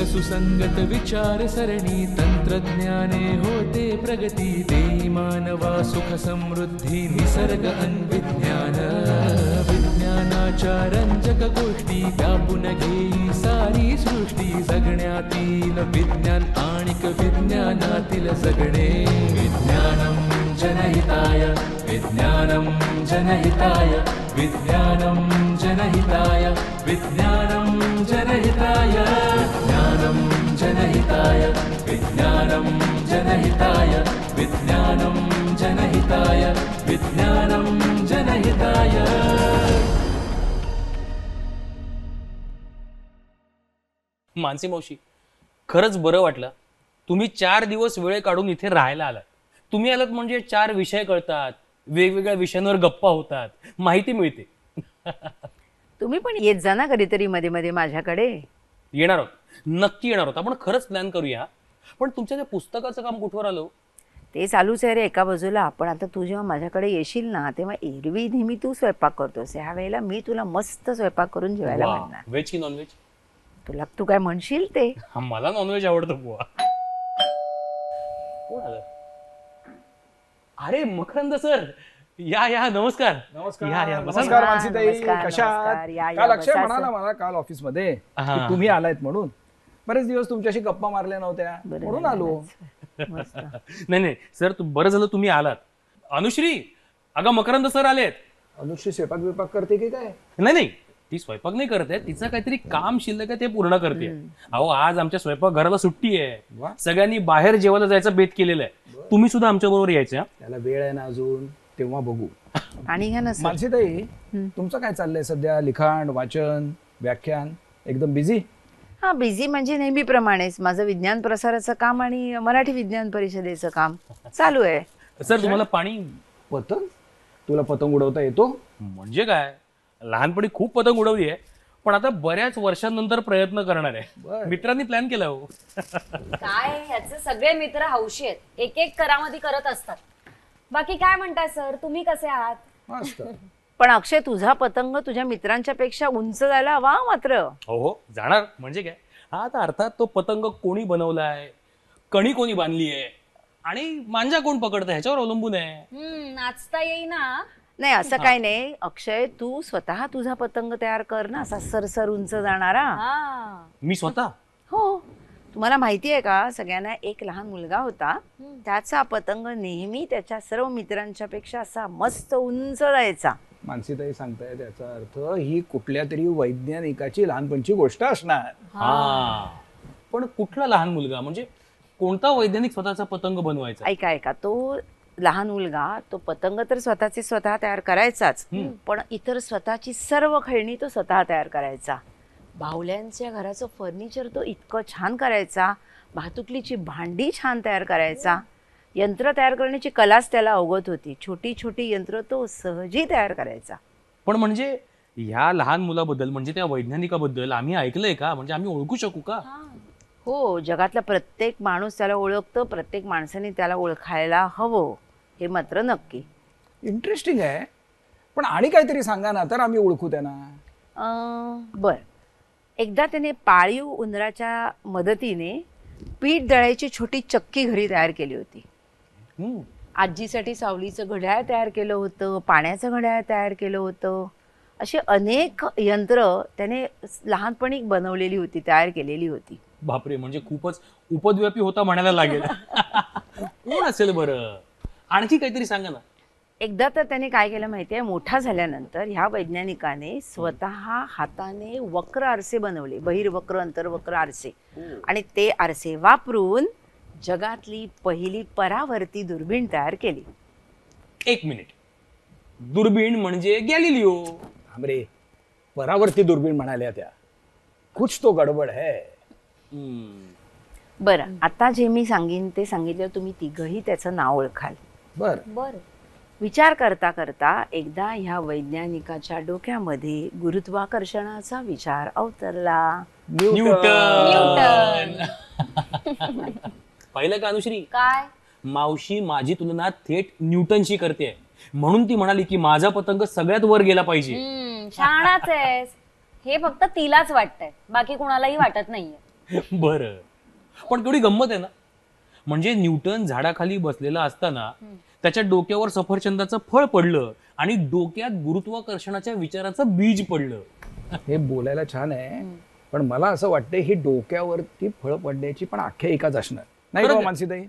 सुसंगत विचार सरणी तंत्रज्ञाने होते प्रगती देई मानवा सुख समृद्धी निसर्ग अन्विज्ञान विज्ञानाच्या रंजक गोष्टी व्यापून घेई सारी सृष्टी जगण्यातील विज्ञान आणिक विज्ञानातील जगणे विज्ञानम जनहिताय विज्ञानम जनहिताय विज्ञानम जनहिताय विज्ञानम जनहिताय विज्ञानम जनहिताय विज्ञानम जनहिताय विज्ञानम जनहिताय विज्ञानम जनहिताय. मानसी मावशी, खरंच बरं वाटलं. तुम्ही 4 दिवस वेळ काढून इथे राहायला आलात. तुम्ही आलात म्हणजे 4 विषय कळतात, वेगवेगळ्या विषयांवर गप्पा होतात, माहिती मिळते. तुम्ही पण येत जा ना कधीतरी मध्ये मध्ये माझ्याकडे. येणार आहोत, नक्की येणार आहोत. आपण खरंच प्लॅन करूया. पण तुमच्या त्या पुस्तकाचं काम कुठवर आलो? ते चालूच आहे रे एका बाजूला. पण आता तू जेव्हा माझ्याकडे येशील ना तेव्हा एरवी नेहमी तू स्वयंपाक करतोस, ह्या वेळेला मी तुला मस्त स्वयंपाक करून जेवायला म्हणणार. व्हेज की नॉनव्हेज? तू काय म्हणशील ते. मला नॉनव्हेज आवडतं बुवा. कोण आलं? अरे मकरंद सर, या या. नमस्कार. नमस्कार. या या. नमस्कार मानसीताई, नमस्कार, कशा नमस्कार. आहात? या, काल या, अक्षय बसा, म्हणाला सर. मला काल ऑफिस मध्ये हा. की तुम्ही आलायत म्हणून. बरेच दिवस तुमच्याशी गप्पा मारल्या नव्हत्या बरं म्हणून झालं, आलो. मस्त. नाही नाही सर, बरं झालं तुम्ही आलात. अनुश्री, अगं मकरंद सर आलेत. अनुश्री स्वयंपाक बिपाक करते की काय? नाही नाही, ती स्वयंपाक नाही करते. तिचं काहीतरी काम शिल्लक आहे ते पूर्ण करते. अहो, आज आमच्या स्वयंपाक घराला सुट्टी आहे. वा. सगळ्यांनी बाहेर जेवायला जायचं बेत केलेलं आहे. तुम्ही सुद्धा आमच्या बरोबर यायचं. त्याला वेळ आहे ना अजून, तेव्हा बघू. आणि घ्या ना सर. मानसीताई, तुमचं काय चाललंय सध्या? लिखाण, वाचन, व्याख्यान एकदम बिझी? हा, बिझी म्हणजे नेहमीप्रमाणेच माझं विज्ञान प्रसाराचं काम आणि मराठी विज्ञान परिषदेचं काम चालू आहे. सर, तुम्हाला पाणी? पतंग? तुला पतंग उडवता येतो? म्हणजे काय, लहानपणी खूप पतंग उडवली आहे. पण आता बऱ्याच वर्षांनंतर प्रयत्न करणार आहे. मित्रांनी प्लॅन केला. हो काय याचे सगळे मित्र हौशी आहेत, एक एक करामती करत असतात. बाकी काय म्हणताय सर, तुम्ही कसे आहात? मस्त. पण अक्षय, तुझा पतंग तुझ्या मित्रांच्या पेक्षा उंच जायला हवा मात्र. हो हो, जाणार म्हणजे काय. हा, आता अर्थात तो पतंग कोणी बनवलाय, कणी कोणी बांधली आहे आणि मांजा कोण पकडतं ह्याच्यावर अवलंबून आहे. नाचता येईना. नाही, असं काही नाही अक्षय, तू स्वतः तुझा पतंग तयार कर ना, असा सरसर उंच जाणारा. मी स्वतः? हो. तुम्हाला माहिती आहे का, सगळ्यांना एक लहान मुलगा होता, त्याचा पतंग नेहमी त्याच्या सर्व मित्रांच्या पेक्षा असा मस्त उंच जायचा. मानसीताई सांगताय त्याचा अर्थ ही कुठल्या तरी वैज्ञानिकाची लहानपणची गोष्ट असणार. हा, पण कुठला लहान मुलगा म्हणजे कोणता वैज्ञानिक स्वतःचा पतंग बनवायचा? ऐका ऐका, तो लहान मुलगा तो पतंग तर स्वतःचे स्वतः तयार करायचाच, पण इतर स्वतःची सर्व खेळणी तो स्वतः तयार करायचा. बाहुल्यांच्या घराचं फर्निचर तो इतकं छान करायचा, वाहतुकीची भांडी छान तयार करायचा. यंत्र तयार करण्याची कलाच त्याला अवगत होती. छोटी छोटी यंत्र तो सहजी तयार करायचा. पण म्हणजे ह्या लहान मुलाबद्दल म्हणजे त्या वैज्ञानिकाबद्दल आम्ही ऐकलंय का? म्हणजे आम्ही ओळखू शकू का? हो, जगातला प्रत्येक माणूस त्याला ओळखतो, प्रत्येक माणसाने त्याला ओळखायला हवं, हे मात्र नक्की. इंटरेस्टिंग आहे. पण आणि काहीतरी सांगा ना, तर आम्ही ओळखू त्यांना. बर, एकदा त्याने पाळीव उंदराच्या मदतीने पीठ दळायची छोटी चक्की घरी तयार केली होती. आजीसाठी सावलीचं घड्याळ तयार केलं होतं, पाण्याचं घड्याळ तयार केलं होतं. अशी अनेक यंत्र त्याने लहानपणी बनवलेली होती, तयार केलेली होती. बापरे, म्हणजे खूपच उपद्व्यापी होता म्हणायला लागेल. कोण असेल बरं? आणखी काहीतरी सांगा ना. एकदा तर त्याने काय केलं माहितीये, मोठा झाल्यानंतर ह्या वैज्ञानिकाने स्वतः हाताने वक्र आरसे बनवले, बहिर्वक्र अंतर्वक्र आरसे. आणि ते आरसे वापरून जगातली पहिली परावर्ती दुर्बीण तयार केली. 1 मिनिट, दुर्बीण म्हणजे गॅलिलिओ? हमरे परावर्ती दुर्बीण म्हणाल्या त्या. कुछ तो गडबड है. बरं, आता जे मी सांगीन ते सांगितलं, तुम्ही तिघही त्याचं नाव ओळखाल. बर बर. विचार करता करता एकदा ह्या वैज्ञानिकाच्या डोक्यामध्ये गुरुत्वाकर्षणाचा विचार अवतरला. न्यूटन. पाहिलं का अनुश्री? काय? मावशी माझी तुलना थेट न्यूटनशी करते, म्हणून ती म्हणाली की माझा पतंग सगळ्यात वर गेला पाहिजे. शहाणाच आहेस. हे फक्त तिलाच वाटतंय, बाकी कुणालाही वाटत नाहीये. बरं, पण केवढी गंमत आहे ना. म्हणजे न्यूटन झाडाखाली बसलेला असताना त्याच्या डोक्यावर सफरचंदाचं फळ पडलं आणि डोक्यात गुरुत्वाकर्षणाच्या विचाराचं बीज पडलं. हे बोलायला छान आहे, पण मला असं वाटतं ही डोक्यावरती फळ पडण्याची पण आख्यायिकाच असणार नाही का मानसीताई?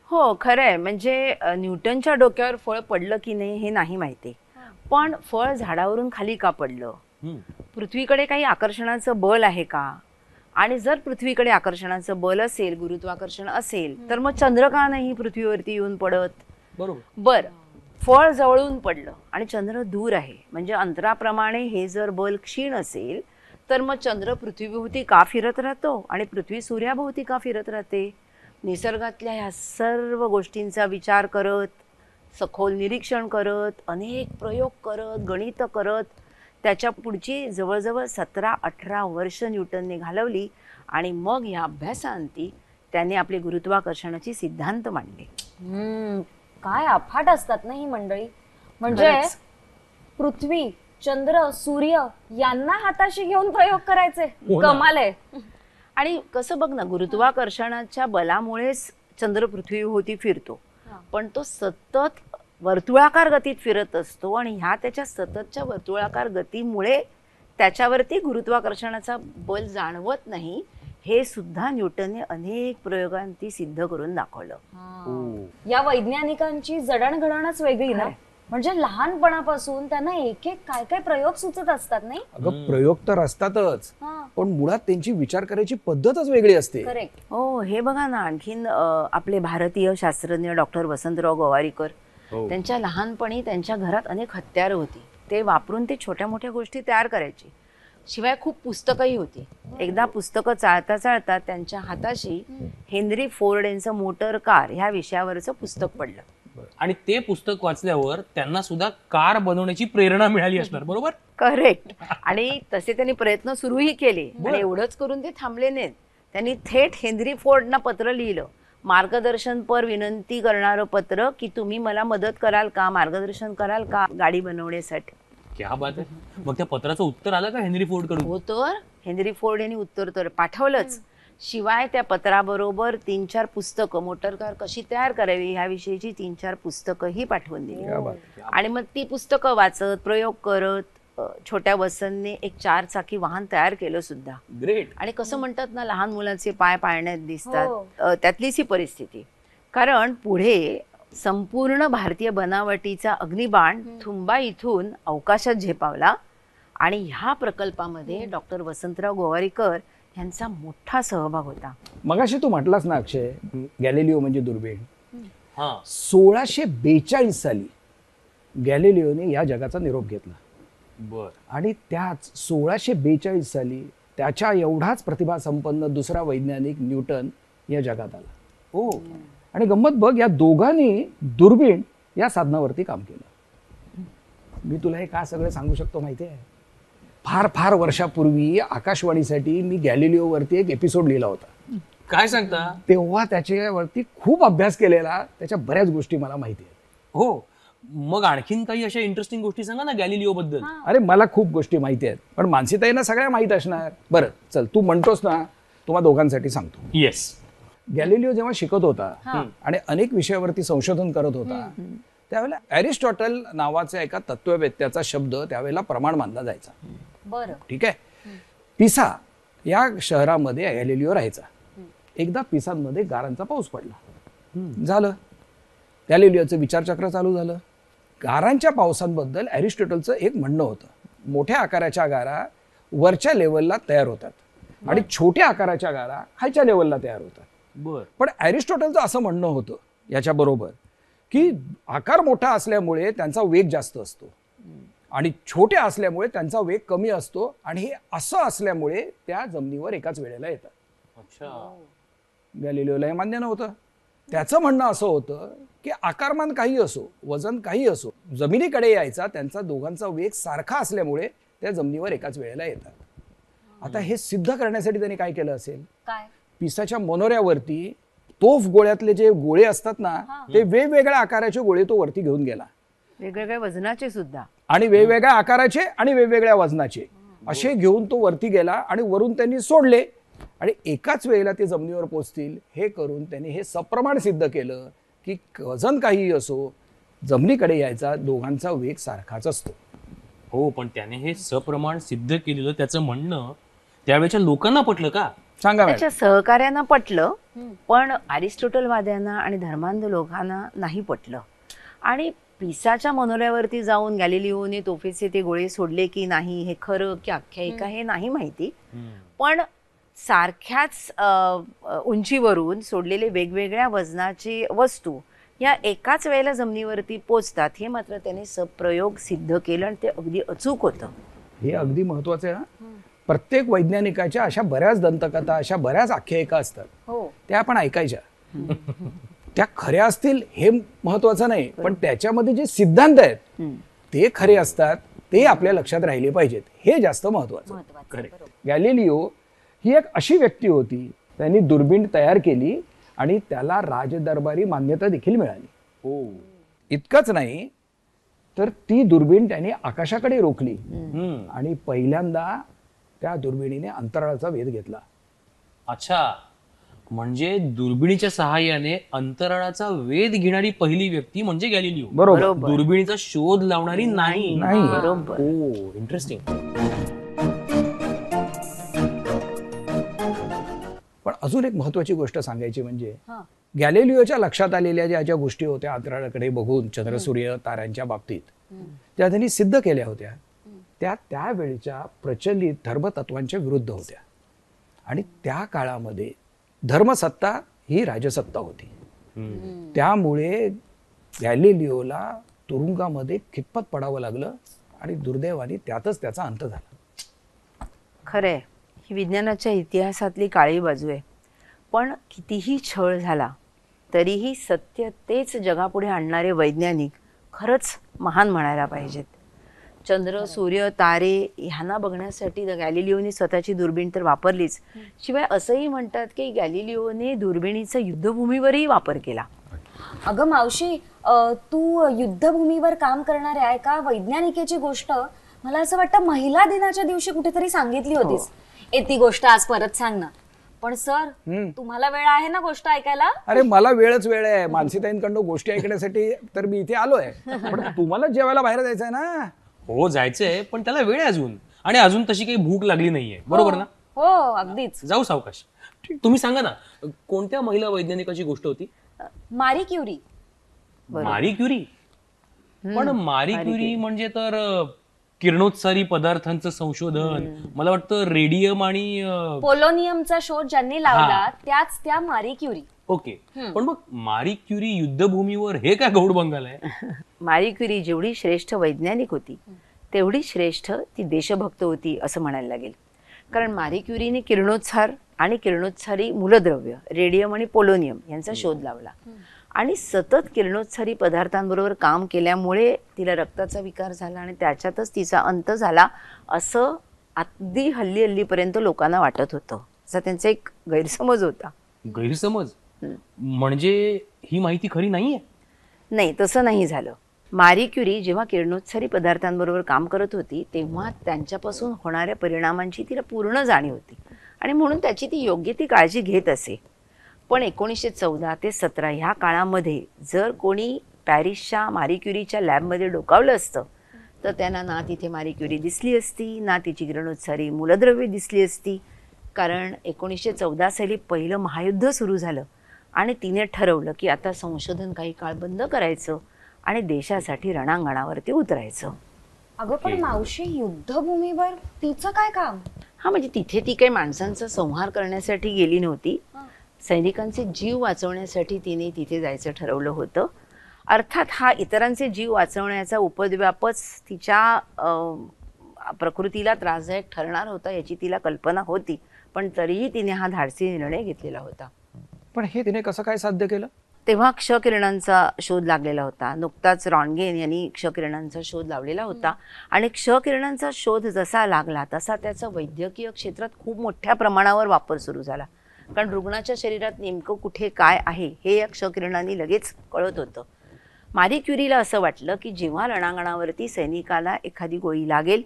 हो खरंय. म्हणजे न्यूटनच्या डोक्यावर फळ पडलं की नाही हे नाही माहिती, पण फळ झाडावरून खाली का पडलं, पृथ्वीकडे काही आकर्षणाचं बल आहे का, आणि जर पृथ्वीकडे आकर्षणाचं बल असेल, गुरुत्वाकर्षण असेल, तर मग चंद्र का नाही पृथ्वीवरती येऊन पडत. बर, फळ जवळून पडलं आणि चंद्र दूर आहे, म्हणजे अंतराप्रमाणे हे जर बल क्षीण असेल तर मग चंद्र पृथ्वीभोवती का फिरत राहतो आणि पृथ्वी सूर्याभोवती का फिरत राहते. निसर्गातल्या ह्या सर्व गोष्टींचा विचार करत, सखोल निरीक्षण करत, अनेक प्रयोग करत, गणित करत त्याच्या पुढची जवळजवळ 17-18 वर्ष न्यूटनने घालवली आणि मग या अभ्यासांती त्याने आपले गुरुत्वाकर्षणाचे सिद्धांत मांडले. काय अफाट असतात ना ही मंडळी. म्हणजे पृथ्वी, चंद्र, सूर्य यांना हाताशी घेऊन प्रयोग करायचे. कमाल आहे. आणि कसं बघ ना, गुरुत्वाकर्षणाच्या बलामुळेच चंद्र पृथ्वीभोवती फिरतो, पण तो सतत वर्तुळाकार गतीत फिरत असतो आणि ह्या त्याच्या सततच्या वर्तुळाकार गतीमुळे त्याच्यावरती गुरुत्वाकर्षणाचा बल जाणवत नाही. हे सुद्धा न्यूटनने अनेक प्रयोगांती सिद्ध करून दाखवलं. या वैज्ञानिकांची जडणघडणच वेगळी ना. म्हणजे लहानपणापासून त्यांना एक एक काय काय प्रयोग सुचत असतात नाही. अगं प्रयोग तर असतातच, पण मुळात त्यांची विचार करायची पद्धतच वेगळी असते. करेक्ट. हो, हे बघा ना, आणखीन आपले भारतीय शास्त्रज्ञ डॉक्टर वसंतराव गोवारीकर, त्यांच्या लहानपणी त्यांच्या घरात अनेक हत्यारं होती. ते वापरून ते छोट्या मोठ्या गोष्टी तयार करायची. शिवाय खूप पुस्तकंही होती. एकदा पुस्तकं चाळता चाळता त्यांच्या हाताशी हेनरी फोर्ड यांचं मोटर कार ह्या विषयावरचं पुस्तक पडलं आणि ते पुस्तक वाचल्यावर त्यांना सुद्धा कार बनवण्याची प्रेरणा मिळाली असणार. बरोबर? करेक्ट. आणि तसे त्यांनी प्रयत्न सुरूही केले आणि एवढंच करून ते थांबले नाहीत. त्यांनी थेट हेनरी फोर्डना पत्र लिहिलं, मार्गदर्शनपर विनंती करणारं पत्र, की तुम्ही मला मदत कराल का, मार्गदर्शन कराल का गाडी बनवण्यासाठी. क्या बात आहे. मग त्या पत्राचं उत्तर आलं का हेनरी फोर्ड कडून? हो, तर हेनरी फोर्ड यांनी उत्तर तर पाठवलंच. शिवाय त्या पत्राबरोबर 3-4 पुस्तकं, मोटरकार कशी तयार करावी ह्याविषयीची 3-4 पुस्तकंही पाठवून दिली. आणि मग ती पुस्तकं वाचत, प्रयोग करत छोट्या वसंतने एक 4 चाकी वाहन तयार केलं सुद्धा. ग्रेट. आणि कसं म्हणतात ना, लहान मुलांचे पाय पाळण्यात दिसतात, त्यातलीच ही परिस्थिती. कारण पुढे संपूर्ण भारतीय बनावटीचा अग्निबाण थुंबा इथून अवकाशात झेपावला आणि ह्या प्रकल्पामध्ये डॉक्टर वसंतराव गोवारीकर यांचा मोठा सहभाग होता. मगाशी तू म्हटलास ना अक्षय, गॅलिलिओ म्हणजे दुर्बीण. 1642 साली गॅलिलिओने या जगाचा निरोप घेतला. आणि त्याच 1642 साली त्याच्या एवढाच प्रतिभा संपन्न दुसरा वैज्ञानिक न्यूटन या जगात आला. आणि गंमत बघ, या दोघांनी दुर्बीण या साधनावरती काम केलं. मी तुला हे का सगळं सांगू शकतो माहिती आहे? फार फार वर्षापूर्वी आकाशवाणीसाठी मी गॅलिलिओवरती एक एपिसोड लिहिला होता. काय सांगता? तेव्हा त्याच्यावरती खूप अभ्यास केलेला, त्याच्या बऱ्याच गोष्टी मला माहिती आहेत. हो, मग आणखीन काही अशा इंटरेस्टिंग गोष्टी सांगा ना गॅलिलिओ बद्दल. अरे मला खूप गोष्टी माहिती आहेत, पण मानसीताईंना सगळ्या माहित असणार. बरं चल, तू म्हणतोस ना, तुम्हा दोघांसाठी सांगतो. येस. गॅलिलिओ जेव्हा शिकत होता आणि अनेक विषयावरती संशोधन करत होता, त्यावेळेला अरिस्टॉटल नावाचा एका तत्ववेत्त्याचा शब्द त्यावेळेला प्रमाण मानला जायचा. बरं. ठीक आहे. पिसा या शहरामध्ये गॅलिलिओ राहायचा. एकदा पिसांमध्ये गारांचा पाऊस पडला. झालं, गॅलिलिओचं विचारचक्र चालू झालं. गारांच्या पावसांबद्दल अरिस्टॉटलचं एक म्हणणं होतं, मोठ्या आकाराच्या गारा वरच्या लेवलला तयार होतात आणि छोट्या आकाराच्या गारा खालच्या लेवलला तयार होतात. पण अरिस्टॉटलचं असं म्हणणं होतं याच्याबरोबर, की आकार मोठा असल्यामुळे त्यांचा वेग जास्त असतो आणि छोट्या असल्यामुळे त्यांचा वेग कमी असतो, आणि हे असं असल्यामुळे त्या जमिनीवर एकाच वेळेला येतात. गॅलिलिओला हे मान्य नव्हतं. त्याचं म्हणणं असं होतं की आकारमान काही असो, वजन काही असो, जमिनीकडे यायचा त्यांचा दोघांचा वेग सारखा असल्यामुळे त्या जमिनीवर एकाच वेळेला येतात. आता हे सिद्ध करण्यासाठी त्यांनी काय केलं असेल? काय? पिसाच्या मनोऱ्यावरती तोफ गोळ्यातले जे गोळे असतात ना ते वेगवेगळ्या आकाराचे गोळे तो वरती घेऊन गेला वेगवेगळ्या वजनाचे सुद्धा. आणि वेगवेगळ्या आकाराचे आणि वेगवेगळ्या वजनाचे असे घेऊन तो वरती गेला आणि वरून त्यांनी सोडले आणि एकाच वेळेला ते जमिनीवर पोचतील हे करून त्यांनी हे सप्रमाण सिद्ध केलं की वजन काहीही असो जमिनीकडे यायचा दोघांचा वेग सारखाच असतो. हो, पण त्याने हे सप्रमाण सिद्ध केलेलं त्याचं म्हणणं त्यावेळेच्या लोकांना पटलं का? सांगा मॅडम. त्याच्या सहकार्यांना पटलं पण अरिस्टोटलवाद्यांना आणि धर्मांध लोकांना नाही पटलं. आणि पिसाच्या मनोऱ्यावरती जाऊन गॅलिलिओने तोफेचे ते गोळे सोडले की नाही हे खरं की आख्यायिका हे नाही माहिती. पण सारख्याच उंचीवरून सोडलेले वेगवेगळ्या वजनाची वस्तू या एकाच वेळेला जमिनीवरती पोचतात हे मात्र त्याने सप्रयोग सिद्ध केलं आणि ते अगदी अचूक होतं. हे अगदी महत्वाचं आहे ना. प्रत्येक वैज्ञानिकाच्या अशा बऱ्याच दंतकथा अशा बऱ्याच आख्यायिका असतात हो त्या आपण ऐकायच्या. त्या खऱ्या असतील हे महत्वाचं नाही पण त्याच्यामध्ये जे सिद्धांत आहेत ते खरे असतात ते आपल्या लक्षात राहिले पाहिजेत हे जास्त महत्वाचं. गॅलिलिओ ही एक अशी व्यक्ती होती त्यांनी दुर्बीण तयार केली आणि त्याला राजदरबारी मान्यता देखील मिळाली. हो. इतकंच नाही तर ती दुर्बीण त्याने आकाशाकडे रोखली आणि पहिल्यांदा त्या दुर्बिणीने अंतराळाचा वेध घेतला. अच्छा, म्हणजे दुर्बिणीच्या सहाय्याने अंतराळाचा वेध घेणारी पहिली व्यक्ती म्हणजे गॅलिलिओ. बरोबर. दुर्बिणीचा शोध लावणारी नाही. नाही. बरोबर. ओ, इंटरेस्टिंग. पण अजून एक महत्वाची गोष्ट सांगायची म्हणजे गॅलिलिओच्या लक्षात आलेल्या ज्या गोष्टी होत्या अंतराळाकडे बघून चंद्र सूर्य ताऱ्यांच्या बाबतीत त्या त्यांनी सिद्ध केल्या होत्या त्या त्यावेळच्या प्रचलित धर्मतत्वांच्या विरुद्ध होत्या. आणि त्या काळामध्ये धर्मसत्ता ही राजसत्ता होती. त्यामुळे गॅलिलिओला तुरुंगामध्ये खितपत पडावं लागलं आणि दुर्दैवाने त्यातच त्याचा अंत झाला. खरंय ही विज्ञानाच्या इतिहासातली काळी बाजू आहे. पण कितीही छळ झाला तरीही सत्य तेच जगापुढे आणणारे वैज्ञानिक खरंच महान म्हणायला पाहिजेत. चंद्र सूर्य तारे ह्यांना बघण्यासाठी गॅलिलिओने स्वतःची दुर्बीण तर वापरलीच शिवाय असंही म्हणतात की गॅलिलिओने दुर्बिणीचा युद्धभूमीवरही वापर केला. अगं मावशी, तू युद्धभूमीवर काम करणारे आहे का वैज्ञानिकेची गोष्ट मला असं वाटतं महिला दिनाच्या दिवशी कुठेतरी सांगितली होतीस. ती गोष्ट आज परत सांग ना. पण सर तुम्हाला वेळ आहे ना गोष्ट ऐकायला? अरे मला वेळच वेळ आहे मानसीताईंकडून गोष्टी ऐकण्यासाठी तर मी इथे आलोय. पण तुम्हाला जेवायला बाहेर जायचंय ना. हो जायचंय पण त्याला वेळ आहे अजून आणि अजून तशी काही भूक लागली नाहीये. बरोबर ना? हो अगदीच. जाऊ सावकाश. तुम्ही सांगा ना कोणत्या महिला वैज्ञानिकाची गोष्ट होती? मारी क्युरी. मारी क्युरी. पण मारी क्युरी म्हणजे तर किरणोत्सारी पदार्थांचं संशोधन मला वाटतं रेडियम आणि पोलोनियमचा शोध ज्यांनी लावला त्याच त्या मारी क्युरी. ओके. पण मग मारी क्युरी युद्धभूमीवर हे काय गौडबंगाल आहे? मारी क्युरी जेवढी श्रेष्ठ वैज्ञानिक होती तेवढी श्रेष्ठ ती देशभक्त होती असं म्हणायला लागेल. कारण मारी क्युरीने किरणोत्सार आणि किरणोत्सारी मूलद्रव्य रेडियम आणि पोलोनियम यांचा शोध लावला आणि सतत किरणोत्सारी पदार्थांबरोबर काम केल्यामुळे तिला रक्ताचा विकार झाला आणि त्याच्यातच तिचा अंत झाला असं अगदी हल्लीपर्यंत लोकांना वाटत होतं. असा त्यांचा एक गैरसमज होता. गैरसमज म्हणजे ही माहिती खरी नाहीये? नाही, तसं नाही झालं. मारी क्युरी जेव्हा किरणोत्सारी पदार्थांबरोबर काम करत होती तेव्हा त्यांच्यापासून होणाऱ्या परिणामांची तिला पूर्ण जाणीव होती आणि म्हणून त्याची ती योग्य ती काळजी घेत असे. पण 1914 ते 17 ह्या काळामध्ये जर कोणी पॅरिसच्या मारी क्युरीच्या लॅबमध्ये डोकावलं असतं तर त्यांना ना तिथे मारी क्युरी दिसली असती ना तिची किरणोत्सारी मूलद्रव्ये दिसली असती. कारण 1914 साली पहिलं महायुद्ध सुरू झालं आणि तिने ठरवलं की आता संशोधन काही काळ बंद करायचं आणि देशासाठी रणांगणावरती उतरायचं. अगं पण मावशी युद्धभूमीवर तिचं काय काम? म्हणजे तिथे ती काही माणसांचा संहार करण्यासाठी गेली नव्हती. सैनिकांचे जीव वाचवण्यासाठी तिने तिथे जायचं ठरवलं होतं. अर्थात हा इतरांचे जीव वाचवण्याचा उपद्व्यापच तिच्या प्रकृतीला त्रासदायक ठरणार होता याची तिला कल्पना होती. पण तरीही तिने हा धाडसी निर्णय घेतलेला होता. पण हे तिने कसं काय साध्य केलं? तेव्हा क्षकिरणांचा शोध लागलेला होता. नुकताच रॉन्गेन यांनी क्षकिरणांचा शोध लावलेला होता आणि क्षकिरणांचा शोध जसा लागला तसा त्याचा वैद्यकीय क्षेत्रात खूप मोठ्या प्रमाणावर वापर सुरू झाला. कारण रुग्णाच्या शरीरात नेमकं कुठे काय आहे हे या क्षकिरणांनी लगेच कळत होतं. मारी क्युरीला असं वाटलं की जेव्हा रणांगणावरती सैनिकाला एखादी गोळी लागेल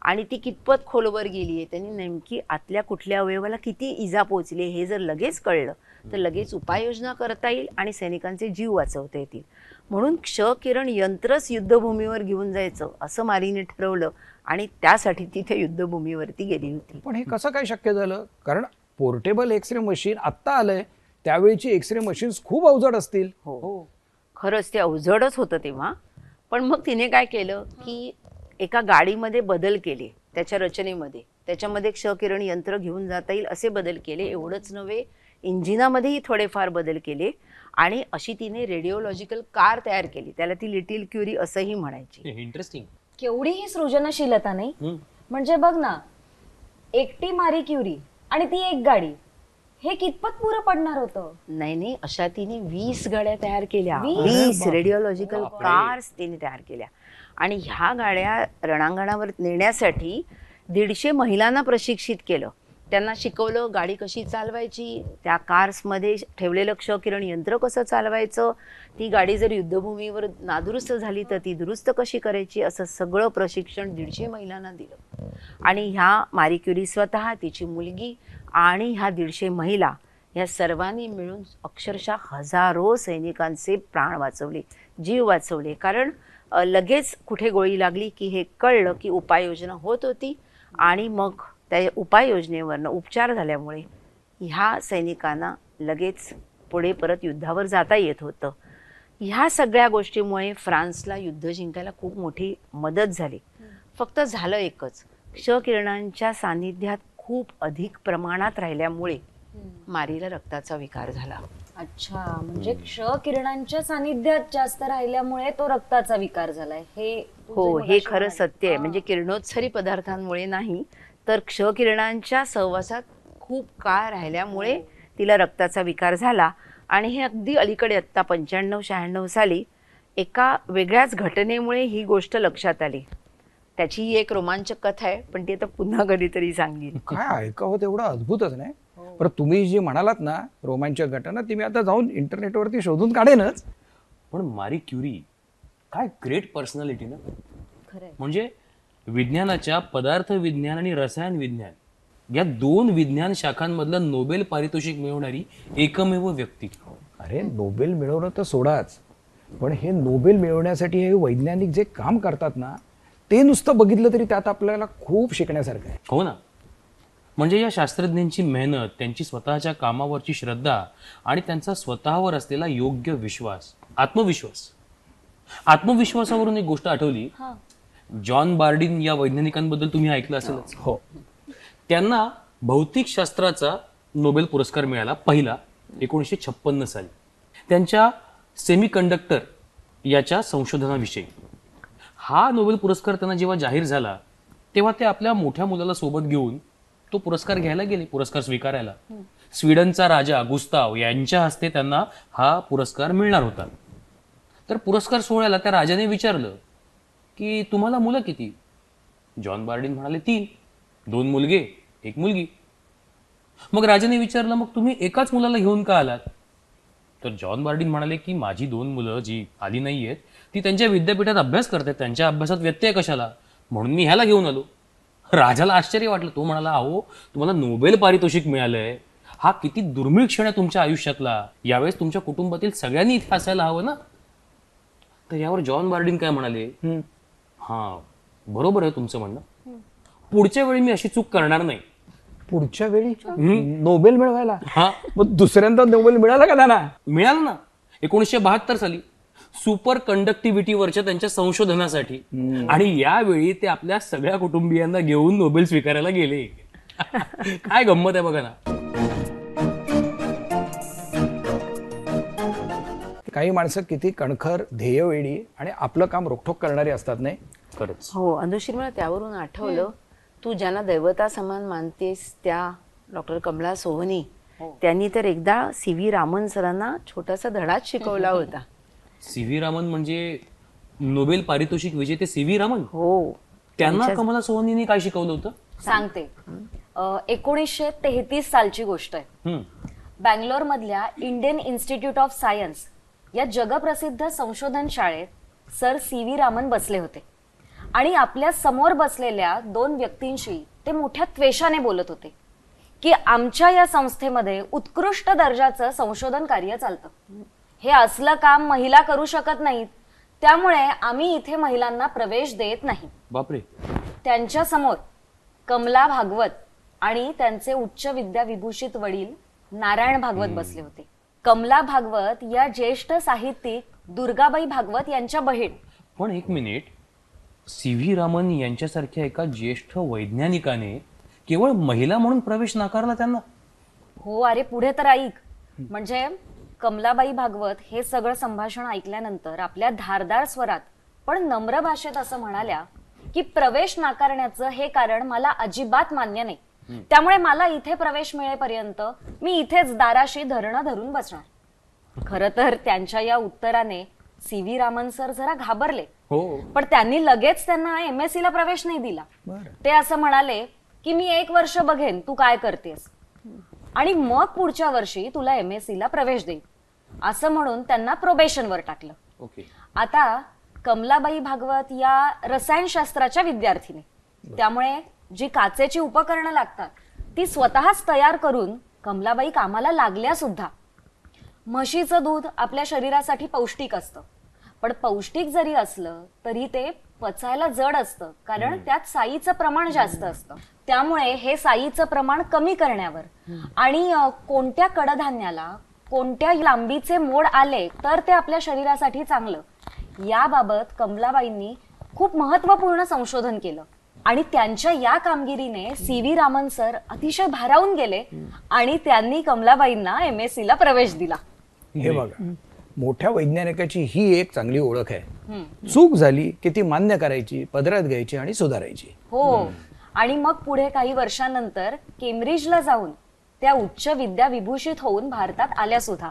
आणि ती कितपत खोलवर गेली आहे, त्यांनी नेमकी आतल्या कुठल्या अवयवाला किती इजा पोचली हे जर लगेच कळलं तर लगेच उपाययोजना करता येईल आणि सैनिकांचे जीव वाचवता येतील. म्हणून क्षकिरण यंत्रच युद्धभूमीवर घेऊन जायचं असं मारीने ठरवलं आणि त्यासाठी तिथे युद्धभूमीवरती गेली होती. पण हे कसं काय शक्य झालं? कारण पोर्टेबल एक्सरे मशीन आत्ता आलंय, त्यावेळीची एक्सरे मशीन्स खूप अवजड असतील. हो, खरंच ते अवजडच होतं तेव्हा. पण मग तिने काय केलं की एका गाडीमध्ये बदल केले, त्याच्या रचनेमध्ये, त्याच्यामध्ये क्षकिरण यंत्र घेऊन जाता येईल असे बदल केले. एवढंच नव्हे, इंजिनामध्येही थोडेफार बदल केले आणि अशी तिने रेडिओलॉजिकल कार तयार केली. त्याला ती लिटिल क्युरी असंही म्हणायची. इंटरेस्टिंग. केवढी ही सृजनशीलता नाही. म्हणजे बघ ना, एकटी मारी क्युरी आणि ती एक गाडी, हे कितपत पुरं पडणार होतं? नाही, अशा तिने 20 गाड्या तयार केल्या. 20 रेडिओलॉजिकल कार्स तिने तयार केल्या आणि ह्या गाड्या रणांगणावर नेण्यासाठी 150 महिलांना प्रशिक्षित केलं. त्यांना शिकवलं गाडी कशी चालवायची, त्या कार्समध्ये ठेवलेलं क्षकिरण यंत्र कसं चालवायचं, ती गाडी जर युद्धभूमीवर नादुरुस्त झाली तर ती दुरुस्त कशी करायची, असं सगळं प्रशिक्षण 150 महिलांना दिलं. आणि ह्या मारी क्युरी स्वतः, तिची मुलगी आणि ह्या 150 महिला या सर्वांनी मिळून अक्षरशः हजारो सैनिकांचे प्राण वाचवले, जीव वाचवले. कारण लगेच कुठे गोळी लागली की हे कळलं की उपाययोजना होत होती आणि मग त्या उपाययोजनेवरनं उपचार झाल्यामुळे ह्या सैनिकांना लगेच पुढे परत युद्धावर जाता येत होतं. ह्या सगळ्या गोष्टीमुळे फ्रान्सला युद्ध जिंकायला खूप मोठी मदत झाली. फक्त झालं एकच, क्षकिरणांच्या सान्निध्यात खूप अधिक प्रमाणात राहिल्यामुळे मारीला रक्ताचा विकार झाला. अच्छा, म्हणजे क्षकिरणांच्या सानिध्यात जास्त राहिल्यामुळे तो रक्ताचा विकार झालाय. हे हो, हे खरं सत्य आहे. म्हणजे किरणोत्सरी पदार्थांमुळे नाही तर क्षकिरणांच्या सहवासात खूप काळ राहिल्यामुळे तिला रक्ताचा विकार झाला. आणि हे अगदी अलीकडे आत्ता 95-96 साली एका वेगळ्याच घटनेमुळे ही गोष्ट लक्षात आली. त्याची ही एक रोमांचक कथा आहे, पण ती आता पुन्हा कधीतरी सांगेन. काय ऐकावं तेवढं अद्भुतच नाही. पण तुम्ही जी म्हणालात ना रोमांचक घटना, ती मी आता जाऊन इंटरनेटवरती शोधून काढेनच. पण मारी क्युरी काय ग्रेट पर्सनॅलिटी ना. खरंय. म्हणजे विज्ञानाच्या पदार्थ विज्ञान आणि रसायन विज्ञान या 2 विज्ञान शाखांमधलं नोबेल पारितोषिक मिळवणारी एकमेव व्यक्ती. अरे नोबेल मिळवणं तर सोडाच, पण हे नोबेल मिळवण्यासाठी हे वैज्ञानिक जे काम करतात ना, ते नुसतं बघितलं तरी त्यात आपल्याला खूप शिकण्यासारखं आहे. हो ना. म्हणजे या शास्त्रज्ञांची मेहनत, त्यांची स्वतःच्या कामावरची श्रद्धा आणि त्यांचा स्वतःवर असलेला योग्य विश्वास, आत्मविश्वासावरून एक गोष्ट आठवली. जॉन बार्डिन या वैज्ञानिकांबद्दल तुम्ही ऐकलं असेलच. हो. त्यांना भौतिकशास्त्राचा नोबेल पुरस्कार मिळाला पहिला 1956 साली त्यांच्या सेमीकंडक्टर याच्या संशोधनाविषयी. हा नोबेल पुरस्कार त्यांना जेव्हा जाहीर झाला तेव्हा ते आपल्या मोठ्या मुलाला सोबत घेऊन तो पुरस्कार घ्यायला गेले, पुरस्कार स्वीकारायला. स्वीडनचा राजा गुस्ताव यांच्या हस्ते त्यांना हा पुरस्कार मिळणार होता. तर पुरस्कार सोहळ्याला त्या राजाने विचारलं की तुम्हाला मुलं किती? जॉन बार्डिन म्हणाले 3, 2 मुलगे 1 मुलगी. मग राजाने विचारलं मग तुम्ही एकाच मुलाला घेऊन का आलात? तर जॉन बार्डिन म्हणाले की माझी 2 मुलं जी आली नाहीयेत ती त्यांच्या विद्यापीठात अभ्यास करतात, त्यांच्या अभ्यासात व्यत्यय कशाला, म्हणून मी ह्याला घेऊन आलो. राजाला आश्चर्य वाटलं. तो म्हणाला अहो तुम्हाला नोबेल पारितोषिक मिळालंय, हा किती दुर्मिळ क्षण आहे तुमच्या आयुष्यातला, यावेळेस तुमच्या कुटुंबातील सगळ्यांनी इथे असायला हवं ना. तर यावर जॉन बार्डिन काय म्हणाले, हा बरोबर आहे तुमचं म्हणणं, पुढच्या वेळी मी अशी चूक करणार नाही. पुढच्या वेळी नोबेल मिळवायला? हा. मग दुसऱ्यांदा नोबेल मिळाला का त्यांना? मिळालं ना 1972 साली सुपर कंडक्टिव्हिटीवरच्या त्यांच्या संशोधनासाठी. आणि यावेळी ते आपल्या सगळ्या कुटुंबियांना घेऊन नोबेल स्वीकारायला गेले. काय गंमत आहे बघा ना. काही माणसं किती कणखर, ध्येयवेळी आणि आपलं काम रोखठोक करणारी असतात नाही. खरंच. हो, अनुश्री, मला त्यावरून आठवलं, तू ज्यांना दैवता समान मानतेस त्या डॉक्टर कमला सोहनी, त्यांनी तर एकदा CV रामन सरांना छोटासा धडाच शिकवला होता. CV रामन म्हणजे नोबेल पारितोषिक विजेते CV रामन. हो, त्यांना कमला सोहनीने काय शिकवलं होतं सांगते. 1933 सालची गोष्ट आहे. बँगलोरमधल्या इंडियन इन्स्टिट्यूट ऑफ सायन्स या जगप्रसिद्ध संशोधन शाळेत सर सी.व्ही. रामन बसले होते आणि आपल्या समोर बसलेल्या 2 व्यक्तींशी ते मोठ्या त्वेषाने बोलत होते की आमच्या या संस्थेमध्ये उत्कृष्ट दर्जाचं संशोधन कार्य चालतं. हे असलं काम महिला करू शकत नाहीत, त्यामुळे आम्ही इथे महिलांना प्रवेश देत नाही. बापरे. त्यांच्या समोर कमला भागवत आणि त्यांचे उच्च विद्या विभूषित वडील नारायण भागवत बसले होते. कमला भागवत या ज्येष्ठ साहित्यिक दुर्गाबाई भागवत यांच्या बहीण. पण एक मिनिट, सी.व्ही. रामन यांच्यासारख्या एका ज्येष्ठ वैज्ञानिकाने केवळ महिला म्हणून प्रवेश नाकारला त्यांना? हो, अरे पुढे तर ऐक. म्हणजे कमलाबाई भागवत हे सगळं संभाषण ऐकल्यानंतर आपल्या धारदार स्वरात पण नम्र भाषेत असं म्हणाल्या की प्रवेश नाकारण्याचं हे कारण मला अजिबात मान्य नाही. त्यामुळे मला इथे प्रवेश मिळेपर्यंत मी इथेच दाराशी धरणं धरून बसणार. खरं तर त्यांच्या या उत्तराने सी.व्ही. रामन सर जरा घाबरले. पण त्यांनी लगेच त्यांना MSc ला प्रवेश नाही दिला. ते असं म्हणाले की मी 1 वर्ष बघेन तू काय करतेस आणि मग पुढच्या वर्षी तुला MSc ला प्रवेश देईन, असं म्हणून त्यांना प्रोबेशनवर टाकलं. आता कमलाबाई भागवत या रसायनशास्त्राच्या विद्यार्थिनी, त्यामुळे जी काचेची उपकरणं लागतात ती स्वतःच तयार करून कमलाबाई कामाला लागल्या सुद्धा. म्हशीचं दूध आपल्या शरीरासाठी पौष्टिक असतं, पण पौष्टिक जरी असलं तरी ते पचायला जड असतं, कारण त्यात साईचं प्रमाण जास्त असतं. त्यामुळे हे साईचं प्रमाण कमी करण्यावर आणि कोणत्या कडधान्याला कोणत्या लांबीचे मोड आले तर ते आपल्या शरीरासाठी चांगलं, याबाबत कमलाबाईंनी खूप महत्वपूर्ण संशोधन केलं. आणि त्यांच्या या कामगिरीने सी.व्ही. रामन सर अतिशय भारावून गेले आणि त्यांनी कमलाबाईंना MSc ला प्रवेश दिला. हे बघा, मोठ्या वैज्ञानिकाची ही एक चांगली ओळख आहे. चूक झाली की ती मान्य करायची, पदरात घ्यायची आणि सुधारायची. हो, आणि मग पुढे काही वर्षांनंतर केम्ब्रिजला जाऊन त्या उच्च विद्या विभूषित होऊन भारतात आल्या सुद्धा.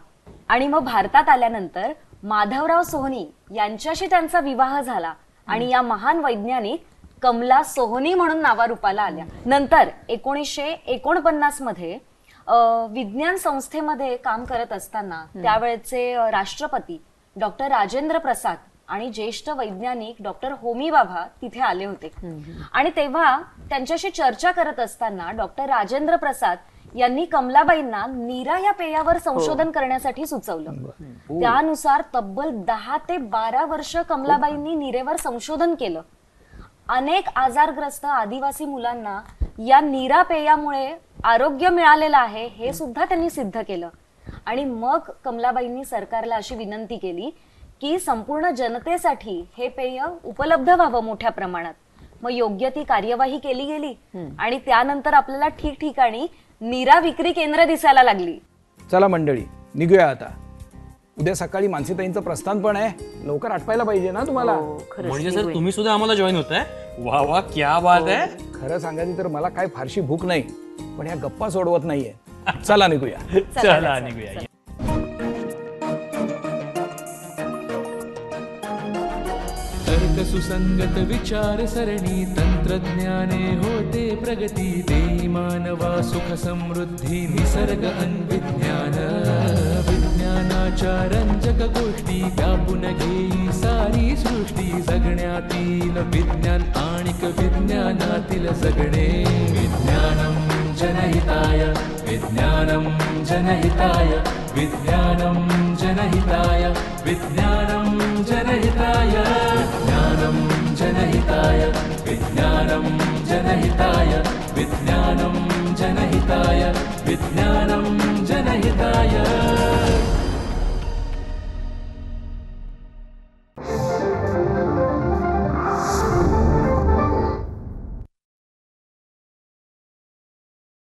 आणि मग भारतात आल्यानंतर माधवराव सोहनी यांच्याशी त्यांचा विवाह झाला आणि या महान वैज्ञानिक कमला सोहनी म्हणून नावारूपाला आल्या. नंतर 1949 मध्ये विज्ञान संस्थेमध्ये काम करत असताना त्यावेळेचे राष्ट्रपती डॉक्टर राजेंद्र प्रसाद आणि ज्येष्ठ वैज्ञानिक डॉक्टर होमी भाभा तिथे आले होते. आणि तेव्हा त्यांच्याशी चर्चा करत असताना डॉक्टर राजेंद्र प्रसाद यांनी कमलाबाईंना नीरा या पेयावर संशोधन करण्यासाठी सुचवलं. त्यानुसार तब्बल 10 ते 12 वर्ष कमलाबाईंनी नीरेवर संशोधन केलं. अनेक आजारग्रस्त आदिवासी मुलांना या नीरा पेयामुळे आरोग्य मिळालेलं आहे हे सुद्धा त्यांनी सिद्ध केलं. आणि मग कमलाबाईंनी सरकारला अशी विनंती केली की संपूर्ण जनतेसाठी हे पेय उपलब्ध व्हावं मोठ्या प्रमाणात. मग योग्य ती कार्यवाही केली गेली आणि त्यानंतर आपल्याला ठिकठिकाणी नीरा विक्री केंद्र दिसायला लागली. चला मंडळी, निघूया आता. उद्या सकाळी मानसीताईंचं प्रस्थान पण आहे, लवकर आटपायला पाहिजे ना तुम्हाला. म्हणजे सर तुम्ही सुद्धा आम्हाला जॉईन होताय? वा वा, क्या बात आहे. खरं सांगायचं तर मला काय फारशी भूक नाही, पण ह्या गप्पा सोडवत नाहीये. चला निघूया. चला निघूया. तर्क सुसंगत विचार सरणी तंत्रज्ञाने होते प्रगती. देई मानवा सुख समृद्धी निसर्ग अन्विज्ञान. विज्ञानाच्या रंजक गोष्टी व्यापून घेई सारी सृष्टी. जगण्यातील विज्ञान आणिक विज्ञानातील जगणे. विज्ञानम जनहिताय, विज्ञानम जनहिताय, विज्ञानम जनहिताय, विज्ञानम जनहिताय, विज्ञानम जनहिताय, विज्ञानम जनहिताय, विज्ञानम जनहिताय, विज्ञानम जनहिताय.